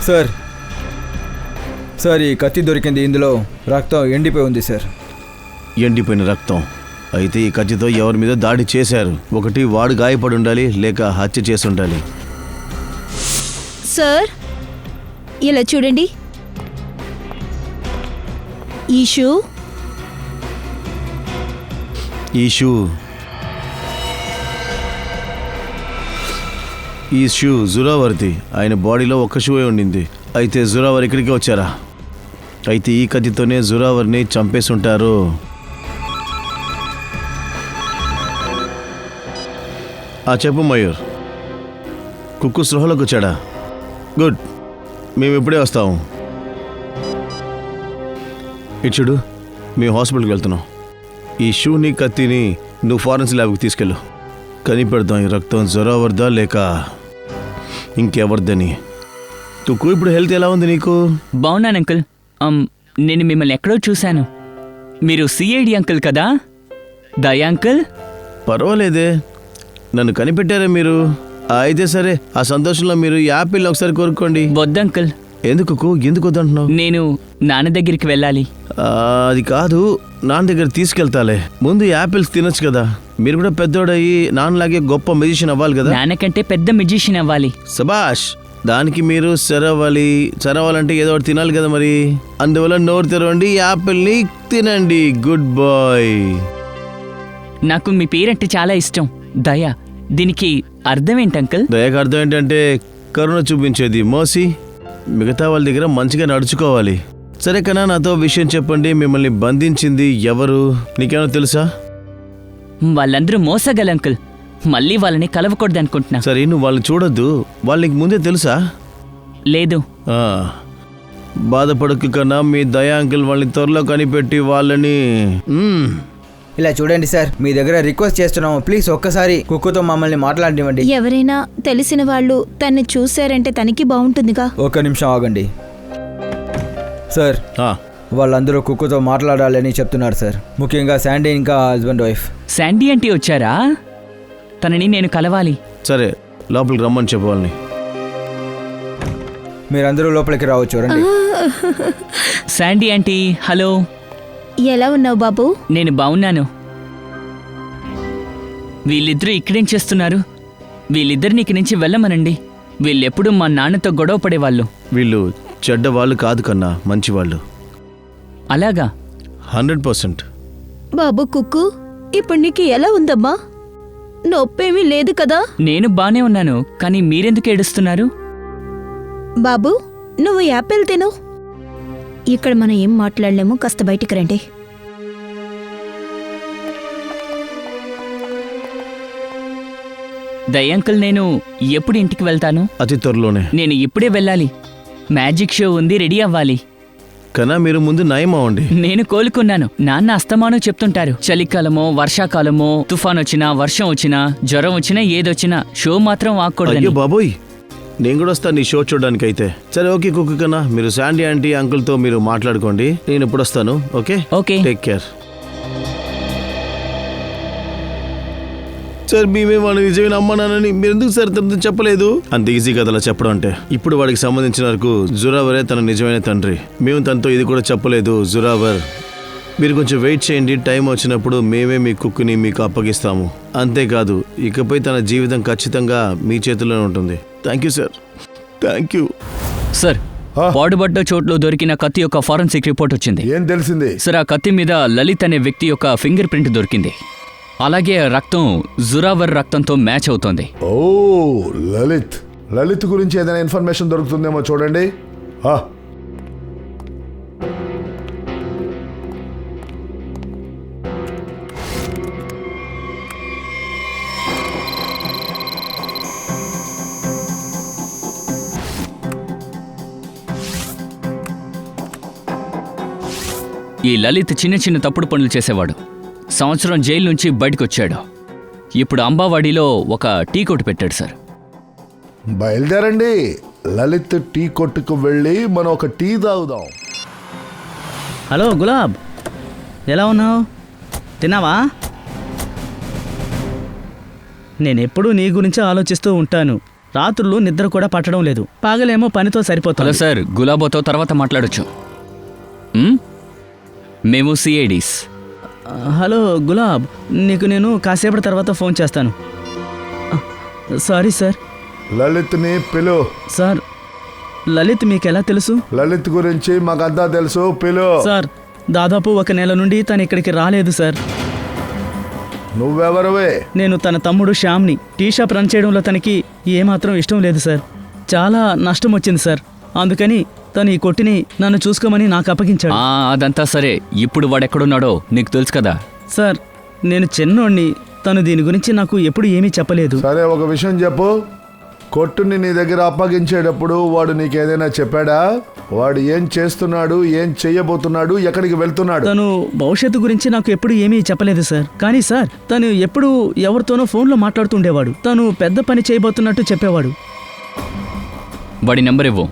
సార్ సార్ ఈ కత్తి దొరికింది. ఇందులో రక్తం ఎండిపోయి ఉంది సార్. ఎండిపోయిన రక్తం. అయితే ఈ కత్తితో ఎవరి మీద దాడి చేశారు. ఒకటి వాడు గాయపడి ఉండాలి, లేక హత్య చేసి ఉండాలి. సార్ ఇలా చూడండి. ఈ షూ ఈ షూ జురావర్ది. ఆయన బాడీలో ఒక్క షూయే ఉండింది. అయితే జురావర్ ఇక్కడికి వచ్చారా? అయితే ఈ కత్తితోనే జురావర్ని చంపేసి ఉంటారు. చెప్పు మయూర్, కుక్కు సృహలోకి వచ్చాడా? గుడ్, మేము ఇప్పుడే వస్తాము. ఇచ్చుడు, మేము హాస్పిటల్కి వెళ్తున్నాం. ఈ షూని కత్తిని నువ్వు ఫారెన్సిక్ ల్యాబ్కి తీసుకెళ్ళు. కనిపెడదాం ఈ రక్తం జొరావర్దా లేక ఇంకెవరిదని. కుక్కు, ఇప్పుడు హెల్త్ ఎలా ఉంది నీకు? బాగున్నాను అంకుల్. నేను మిమ్మల్ని ఎక్కడో చూశాను. మీరు సిఐడి అంకుల్ కదా? దయా అంకుల్? పర్వాలేదే, నన్ను కనిపెట్టారా మీరు? అయితే సరే, ఆ సంతోషంలో మీరు యాపిల్ ఒకసారి కోరుకోండి. వద్దంకుల్. ఎందుకు ఎందుకు వద్దంటున్నావు? నేను నాన్న దగ్గరికి వెళ్ళాలి. అది కాదు, నాన్న దగ్గర తీసుకెళ్తాలే. ముందు యాపిల్స్ తినొచ్చు కదా. మీరు కూడా పెద్దోడయ్యి నాన్నలాగే గొప్ప మెజిషియన్ అవ్వాలి కదా. నాన్నకంటే పెద్ద మ్యూజిషియన్ అవ్వాలి. సబాష్. దానికి మీరు చరవాలంటే ఏదో ఒకటి తినాలి కదా మరి. అందువల్ల నోరు తెరవండి, యాపిల్ని తినండి. Good boy. నాకు మీ పేరంటే చాలా ఇష్టం, దయా. దీనికి అర్థం ఏంటి అంకుల్? దయకు అర్థం ఏంటంటే కరుణ చూపించేది, మోసి. మిగతా వాళ్ళ దగ్గర మంచిగా నడుచుకోవాలి. సరే కన్నా, నాతో విషయం చెప్పండి. మిమ్మల్ని బంధించింది ఎవరు? నీకేమైనా తెలుసా? వాళ్ళందరూ మోసగల అంకుల్. మళ్ళీ వాళ్ళని కలవకూడదు అనుకుంటున్నా. సరే, నువ్వు వాళ్ళని చూడొద్దు. వాళ్ళకి ముందే తెలుసా? లేదు. బాధపడకు కన్నా, మీ దయా అంకుల్ వాళ్ళని త్వరలో కనిపెట్టి వాళ్ళని ఇలా చూడండి సార్, మీ దగ్గర రిక్వెస్ట్ చేస్తున్నాము. ప్లీజ్ ఒక్కసారి కుక్కుతో మమ్మల్ని మాట్లాడివ్వండి. ఎవరైనా తెలిసిన వాళ్ళు తన్ని చూశారంటే తనకి బాగుంటుందిగా. ఒక్క నిమిషం ఆగండి సార్. వాళ్ళందరూ కుక్కుతో మాట్లాడాలని చెప్తున్నారు సార్. ముఖ్యంగా శాండీ ఇంకా హస్బెండ్ వైఫ్. శాండీ ఆంటీ వచ్చారా? తనని నేను కలవాలి. సరే, లోపలికి రమ్మని చెప్పు వాళ్ళని. మీరందరూ లోపలికి రావచ్చు, రండి. Sandy aunty, hello. ఎలా ఉన్నావు బాబు? నేను బాగున్నాను. వీళ్ళిద్దరూ ఇక్కడేం చేస్తున్నారు? వీళ్ళిద్దరిని ఇక్కడి నుంచి వెళ్ళమనండి. వీళ్ళెప్పుడు మా నాన్నతో గొడవ పడేవాళ్ళు. వీళ్ళు చెడ్డవాళ్ళు కాదు కన్నా, మంచివాళ్ళు. అలాగా? 100%. బాబు కుక్కు, ఇప్పుడు నీకు ఎలా ఉందమ్మా? నొప్పేమీ లేదు కదా? నేను బానే ఉన్నాను, కానీ మీరెందుకు ఏడుస్తున్నారు? బాబు, నువ్వు యాపిల్ తిను. ఇక్కడ మనం ఏం మాట్లాడలేము, కాస్త బయటికి రండి. దయాంకుల్, నేను ఎప్పుడు ఇంటికి వెళ్తాను? అతి త్వరలోనే. నేను ఇప్పుడే వెళ్ళాలి. మ్యాజిక్ షో ఉంది, రెడీ అవ్వాలి. కన్నా మీరు ముందు నయం అవ్వండి. నేను కోలుకున్నాను. నాన్న అస్తమానం చెప్తుంటారు, చలికాలమో వర్షాకాలమో తుఫాన్ వచ్చినా వర్షం వచ్చినా జ్వరం వచ్చినా ఏదొచ్చినా షో మాత్రం ఆకూడదని. అయ్యో బాబోయ్, నేను కూడా వస్తాను నీ షో చూడడానికి అయితే. సరే ఓకే కుక్కు కన్నా, మీరు శాండీ ఆంటీ అంకుల్తో మీరు మాట్లాడుకోండి, నేను ఇప్పుడు వస్తాను. Okay okay. Take care. Sir మేమే వాడిని నిజమే నమ్మనానని మీరు ఎందుకు సార్ తనతో చెప్పలేదు? అంత ఈజీ కదా అలా చెప్పడం అంటే. ఇప్పుడు వాడికి సంబంధించిన వరకు జురావరే తన నిజమైన తండ్రి. మేము తనతో ఇది కూడా చెప్పలేదు. జురావర్, మీరు కొంచెం వెయిట్ చేయండి, టైం వచ్చినప్పుడు మేమే మీ కుక్కుని మీకు అప్పగిస్తాము. అంతేకాదు, ఇకపై తన జీవితం ఖచ్చితంగా మీ చేతుల్లోనే ఉంటుంది. Thank you sir, thank you. Sir, పాడుబడ్డ చోట్లో దొరికిన కత్తి యొక్క ఫారెన్సిక్ రిపోర్ట్ వచ్చింది. ఏం తెలిసింది? సార్, ఆ కత్తి మీద లలిత్ అనే వ్యక్తి యొక్క ఫింగర్ ప్రింట్ దొరికింది. అలాగే రక్తం జురావర్ రక్తంతో మ్యాచ్ అవుతోంది. ఓ లలిత్, లలిత్ గురించి ఏదైనా ఇన్ఫర్మేషన్ దొరుకుతుందేమో చూడండి. ఈ లలిత్ చిన్న చిన్న తప్పుడు పనులు చేసేవాడు. సంవత్సరం జైలు నుంచి బయటకొచ్చాడు. ఇప్పుడు అంబావాడిలో ఒక టీ కొట్టు పెట్టాడు సార్. బయలుదేరండి, లలిత్ టీ కొట్టుకు వెళ్ళి మనం ఒక టీ తాగుదాం. హలో గులాబ్, ఎలా ఉన్నావు? తిన్నావా? నేనెప్పుడూ నీ గురించి ఆలోచిస్తూ ఉంటాను. రాత్రులు నిద్ర కూడా పట్టడం లేదు, పగలేమో పనితో హలో సరిపోతుంది. సార్, గులాబోతో తర్వాత మాట్లాడొచ్చు. మేము సిఐడీస్. హలో గులాబ్, నీకు నేను కాసేపటి తర్వాత ఫోన్ చేస్తాను. Sorry sir. లలిత్ని పిలు. సార్, లలిత్ మీకెలా తెలుసు? లలిత్ గురించి మాకంతా తెలుసు, పిలు. సార్, దాదాపు 1 నెల నుండి తను ఇక్కడికి రాలేదు సార్. నువ్వెవరవే? నేను తన తమ్ముడు శ్యామ్ని. టీ షాప్ రన్ చేయడంలో తనకి ఏమాత్రం ఇష్టం లేదు సార్. చాలా నష్టం వచ్చింది సార్. అందుకని తను ఈ కొట్టిని నన్ను చూసుకోమని నాకు అప్పగించాడు. అదంతా సరే, ఇప్పుడు వాడెక్కడున్నాడో నీకు తెలుసు కదా? సార్, నేను చిన్నోడిని. తను దీని గురించి నాకు ఎప్పుడు ఏమీ చెప్పలేదు. సరే, ఒక విషయం చెప్పు. కొట్టుని నీ దగ్గర అప్పగించేటప్పుడు వాడు నీకేదైనా చెప్పాడా? వాడు ఏం చేస్తున్నాడు, ఏం చెయ్యబోతున్నాడు, ఎక్కడికి వెళ్తున్నాడు? తను భవిష్యత్తు గురించి నాకు ఎప్పుడు ఏమీ చెప్పలేదు సార్. కానీ సార్, తను ఎప్పుడు ఎవరితోనో ఫోన్లో మాట్లాడుతుండేవాడు. తను పెద్ద పని చేయబోతున్నట్టు చెప్పేవాడు. వాడి నెంబర్ ఇవ్వు.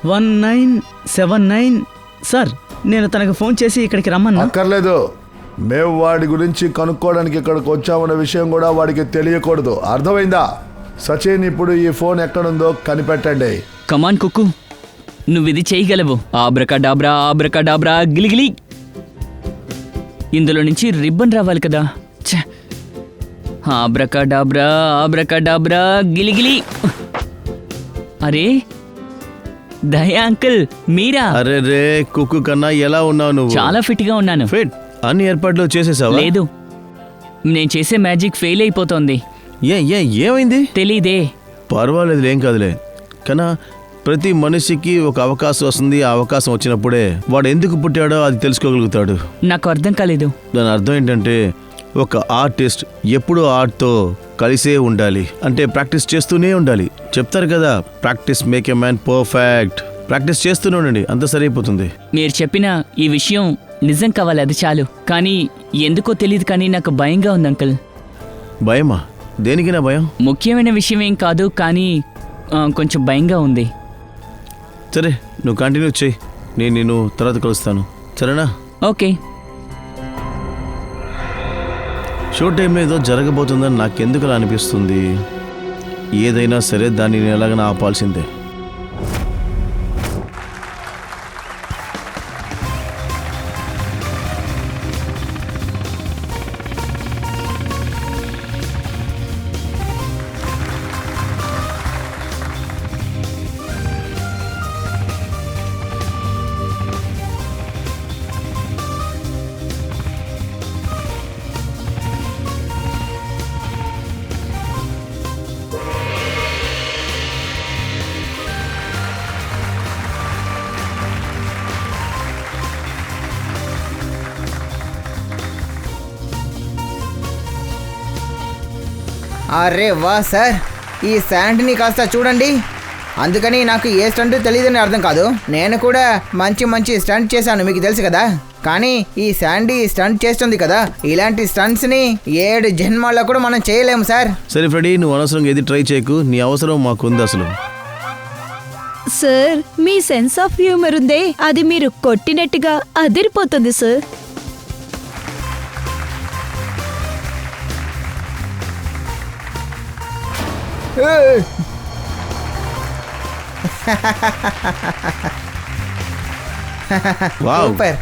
1979. సార్, నేను తనకు ఫోన్ చేసి ఇక్కడికి రమ్మన్నా. అక్కర్లేదు. మేము వాడి గురించి కనుక్కోవడానికి ఇక్కడికి వచ్చామన్న విషయం కూడా వాడికి తెలియకూడదు, అర్థమైందా? సచిన్, ఇప్పుడు ఈ ఫోన్ ఎక్కడుందో కనిపెట్టండి. కమాన్ కుక్కు, నువ్విది చేయగలవు. ఆబ్రకాడాబ్రా ఆబ్రకాడాబ్రా గిలిగిలి. ఇందులో నుంచి రిబ్బన్ రావాలి కదా. ఆబ్రకాడాబ్రా ఆబ్రకాడాబ్రా గిలిగిలి. అరే దయా అంకుల్, మీరా? అరే రే కుక్కు కన్నా, ఎలా ఉన్నావు నువ్వు? చాలా ఫిట్ గా ఉన్నాను. ఫిట్? అన్ని ఏర్పాట్లు చేసేసావా? లేదు, నేను చేసే మ్యాజిక్ ఫెయిల్ అయిపోతోంది. ఏమైంది? తెలీదే. పర్వాలేదు, ఏం కాదులే. కన్నా, ప్రతి మనిషికి ఒక అవకాశం వస్తుంది. ఆ అవకాశం వచ్చినప్పుడే వాడు ఎందుకు పుట్టాడో అది తెలుసుకోగలుగుతాడు. నాకు అర్థం కాలేదు. దాని అర్థం ఏంటంటే, ఒక ఆర్టిస్ట్ ఎప్పుడూ ఆర్ట్తో కలిసే ఉండాలి. అంటే ప్రాక్టీస్ చేస్తూనే ఉండాలి. చెప్తారు కదా, practice make a man perfect. Practice చేస్తూనే ఉండండి, అంత సరైపోతుంది. మీరు చెప్పిన ఈ విషయం నిజం కావాలి, అది చాలు. కానీ ఎందుకో తెలియదు, కానీ నాకు భయంగా ఉంది అంకుల్. భయమా? దేనికైనా భయం? ముఖ్యమైన విషయం ఏం కాదు, కానీ కొంచెం భయంగా ఉంది. సరే, నువ్వు కంటిన్యూ చేయి. నేను తర్వాత కలుస్తాను, సరేనా? ఓకే. షో టైంలో ఏదో జరగబోతుందని నాకెందుకు అలా అనిపిస్తుంది. ఏదైనా సరే దాన్ని నేను ఎలాగైనా ఆపాల్సిందే. అరే వా సార్, ఈ శాండ్ని కాస్త చూడండి. అందుకని నాకు ఏ స్టంట్ తెలియదని అర్థం కాదు. నేను కూడా మంచి స్టంట్ చేశాను, మీకు తెలుసు కదా. కానీ ఈ శాండీ స్టంట్ చేస్తుంది కదా, ఇలాంటి స్టంట్స్ని 7 జన్మాల్లో కూడా మనం చేయలేము సార్. సరే ఫ్రెడీ, నువ్వు అనవసరంగా ఏది ట్రై చేయకు. నీ అవసరం మాకుంది అసలు. Sir, me sense of humour ఉందే, అది మీరు కొట్టినట్టుగా అదిరిపోతుంది సార్. Wow, super.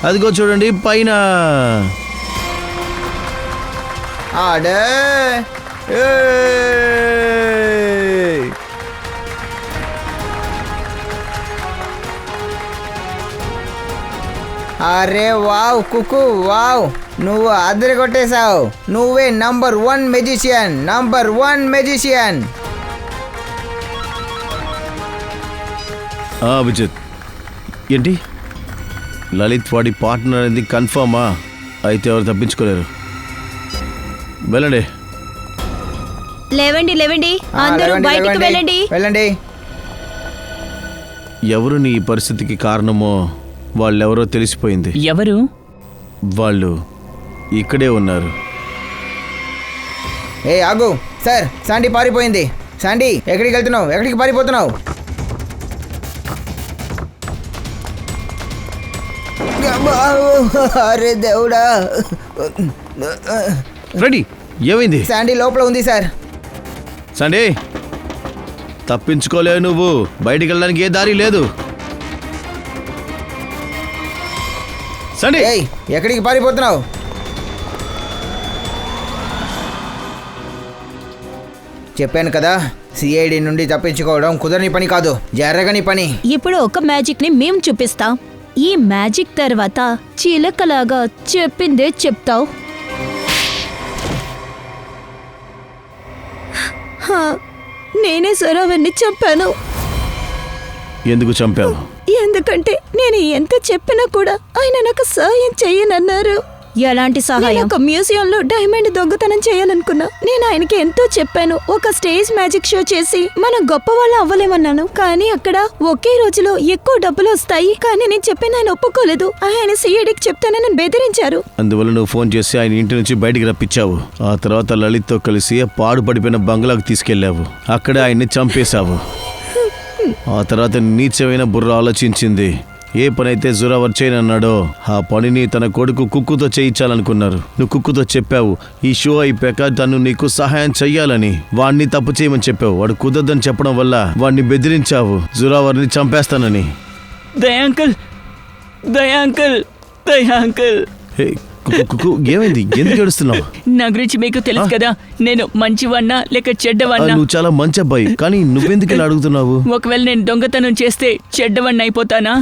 అదిగో చూడండి పైన. ఆర్డర్. అరే వావ్ కుకు, వావ్, నువ్వు అద్దరి కొట్టేశావు. నువ్వే number 1 magician, number 1 magician. Abhijit, ఏంటి లలిత్ వాడి పార్ట్నర్ అనేది కన్ఫర్మా? అయితే ఎవరు తప్పించుకోలేరు. వెళ్ళండి. లేవండి లేవండి, అందరూ బయటికి వెళ్ళండి. వెళ్ళండి. ఎవరు నీ ఈ పరిస్థితికి కారణమో వాళ్ళెవరో తెలిసిపోయింది. ఎవరు? వాళ్ళు ఇక్కడే ఉన్నారు. ఏ ఆగు సార్, శాండీ పారిపోయింది. శాండీ, ఎక్కడికి వెళ్తున్నావు? ఎక్కడికి పారిపోతున్నావు? అరే దేవుడా. రెడీ, ఏమైంది? శాండీ లోపల ఉంది సార్. సండే, తప్పించుకోలేవు నువ్వు. బయటికి వెళ్ళడానికి ఏ దారి లేదు. సండే, ఏయ్, ఎక్కడికి పారిపోతున్నావు? చెప్పాను కదా, సిఐడి నుండి తప్పించుకోవడం కుదరని పని కాదు, జరగని పని. ఇప్పుడు ఒక మ్యాజిక్ ని మేం చూపిస్తాం. ఈ మ్యాజిక్ తర్వాత చిలకలాగా చెప్పిందే చెప్తావు. నేనే సార్ అవన్నీ చంపాను. ఎందుకు చంపావు? ఎందుకంటే నేను ఎంత చెప్పినా కూడా ఆయన నాకు సహాయం చెయ్యనన్నారు. ఎలాంటి సహాయం? ఒక మ్యూజియంలో డైమండ్ దొంగతనం చేయాలనుకున్నా. నేను ఆయనకి ఎంతో చెప్పాను, ఒక స్టేజ్ మ్యాజిక్ షో చేసి మనం గొప్ప వాళ్ళు అవ్వలేమన్నాను. కానీ అక్కడ ఒకే రోజులో ఎక్కువ డబ్బులు వస్తాయి. కానీ నేను చెప్పిన ఆయన ఒప్పుకోలేదు. ఆయన సిఐడికి చెప్తానని బెదిరించారు. అందువల్ల నువ్వు ఫోన్ చేసి ఆయన ఇంటి నుంచి బయటికి రప్పించావు. ఆ తర్వాత లలిత్తో కలిసి పాడుపడిపోయిన బంగ్లాకు తీసుకెళ్లావు. అక్కడే ఆయన్ని చంపేశావు. ఆ తర్వాత నీచమైన బుర్ర ఆలోచించింది. ఏ పనైతే జురావర్ చేయనన్నాడో ఆ పనిని తన కొడుకు కుక్కుతో చేయించాలనుకున్నారు. నువ్వు కుక్కుతో చెప్పావు ఈ షో అయిపోయాక తను నీకు సహాయం చెయ్యాలని. వాణ్ణి తప్పు చేయమని చెప్పావు. వాడు కుదరదని చెప్పడం వల్ల వాణ్ణి బెదిరించావు జురావర్ని చంపేస్తానని. దయాంకల్, దయాంకల్, దయాంకల్. హే కుక్కు, ఏమైంది? ఎందుకు ఏడుస్తున్నావు? నా గురించి మీకు తెలుసు కదా, నేను మంచివాణ్ణా లేక చెడ్డవాణ్ణా? నువ్వు చాలా మంచి అబ్బాయి, కానీ నువ్వెందుకు ఇలా అడుగుతున్నావు? ఒకవేళ నేను దొంగతనం చేస్తే చెడ్డవాణ్ణి అయిపోతానా?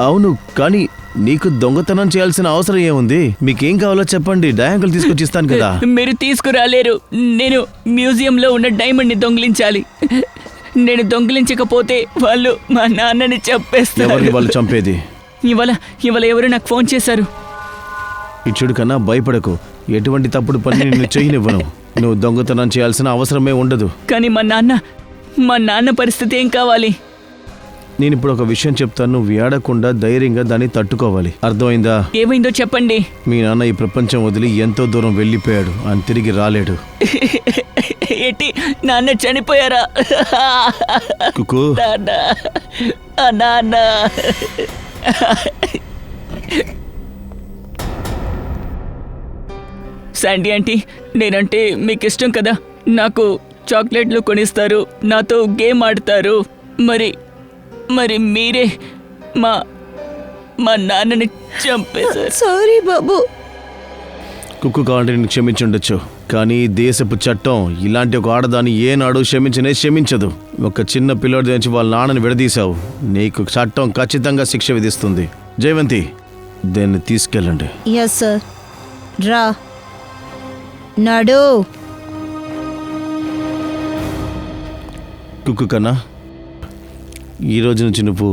అవును, కానీ నీకు దొంగతనం చేయాల్సిన అవసరం ఏముంది? మీకేం కావాలో చెప్పండి, డయాంకులు తీసుకొచ్చి ఇస్తాను కదా. మీరు తీసుకురాలేరు. నేను మ్యూజియంలో ఉన్న డైమండ్ ని దొంగిలించాలి. నేను దొంగిలించకపోతే వాళ్ళు మా నాన్నని చంపేస్తారు. ఎవరిని వాళ్ళు చంపేది? ఇవాళ ఎవరు నాకు ఫోన్ చేశారు. ఇచ్చుడు కన్నా భయపడకు. ఎటువంటి తప్పుడు పని నిన్ను చేయనివ్వను. నువ్వు దొంగతనం చేయాల్సిన అవసరమే ఉండదు. కానీ మా నాన్న పరిస్థితి ఏం కావాలి? నేను ఇప్పుడు ఒక విషయం చెప్తాను, నువ్వు ఏడకుండా ధైర్యంగా దాన్ని తట్టుకోవాలి. అర్థమైందా? ఏమైందో చెప్పండి. మీ నాన్న ఈ ప్రపంచం వదిలి ఎంతో దూరం వెళ్ళిపోయాడు. ఆయన తిరిగి రాలేడు. ఏంటి, నాన్న చనిపోయారా? కుకు, నాన్న. శాండీ ఆంటీ, నేనంటే మీకు ఇష్టం కదా. నాకు చాక్లెట్లు కొనిస్తారు, నాతో గేమ్ ఆడతారు. మరి మీరే మా నాన్నని చంపేశారు. సారీ బాబు. కుక్కు కావాలంటే నేను క్షమించుండొచ్చు. కానీ దేశపు చట్టం ఇలాంటి ఒక ఆడదాన్ని ఏనాడు క్షమించదు. ఒక చిన్న పిల్లోడి నుంచి వాళ్ళ నాన్నని విడదీశావు. నీకు చట్టం ఖచ్చితంగా శిక్ష విధిస్తుంది. జయవంతి, దీన్ని తీసుకెళ్ళండి. Yes sir. రా నడు. కుక్కు కన్నా, ఈరోజు నుంచి నువ్వు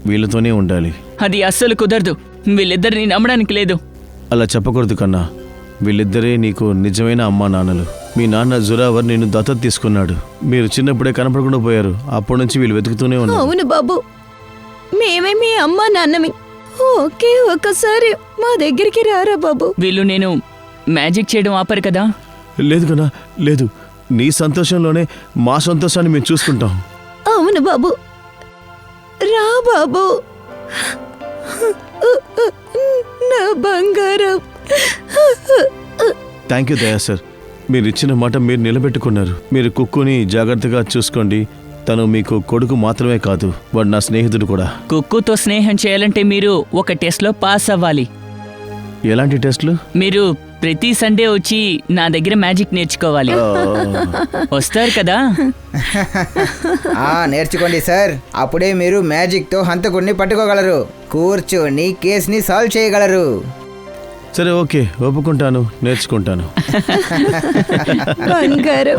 వీళ్ళతోనే ఉండాలి. అది అస్సలు కుదరదు. వీళ్ళిద్దరిని నమ్మడానికి లేదు. అలా చెప్పకూడదు కన్నా. వీళ్ళిద్దరే నీకు నిజమైన అమ్మా నాన్నలు. మీ నాన్న జురావర్ నిన్ను దత్తత తీసుకున్నాడు. మీరు చిన్నప్పుడే కనపడకుండా పోయారు. అప్పటి నుంచి వీళ్ళు వెతుకుతూనే ఉన్నారు. అవును బాబు, మేమే మీ అమ్మ నాన్నమి. ఓకే, ఒకసారి మా దగ్గరికి రారా బాబు. వీళ్ళు నేను మ్యాజిక్ చేయడం ఆపరు కదా? లేదు కన్నా, లేదు. నీ సంతోషంలోనే మా సంతోషాన్ని మేము చూసుకుంటాం. అవును బాబు, రా బాబు. నా బంగారం. థ్యాంక్ యూ దయా సార్. మీరు ఇచ్చిన మాట మీరు నిలబెట్టుకున్నారు. మీరు కుక్కుని జాగ్రత్తగా చూసుకోండి. తను మీకు కొడుకు మాత్రమే కాదు, వాడు నా స్నేహితుడు కూడా. కుక్కుతో స్నేహం చేయాలంటే మీరు ఒక టెస్ట్లో పాస్ అవ్వాలి. ఎలాంటి టెస్ట్లు? మీరు ప్రతి సండే వచ్చి నా దగ్గర మ్యాజిక్ నేర్చుకోవాలి. వస్తారు కదా? నేర్చుకోండి సార్. అప్పుడే మీరు మ్యాజిక్తో హంతకుడిని పట్టుకోగలరు. కూర్చొని కేసుని సాల్వ్ చేయగలరు. సరే, ఓకే, ఒప్పుకుంటాను, నేర్చుకుంటాను. బంగారం.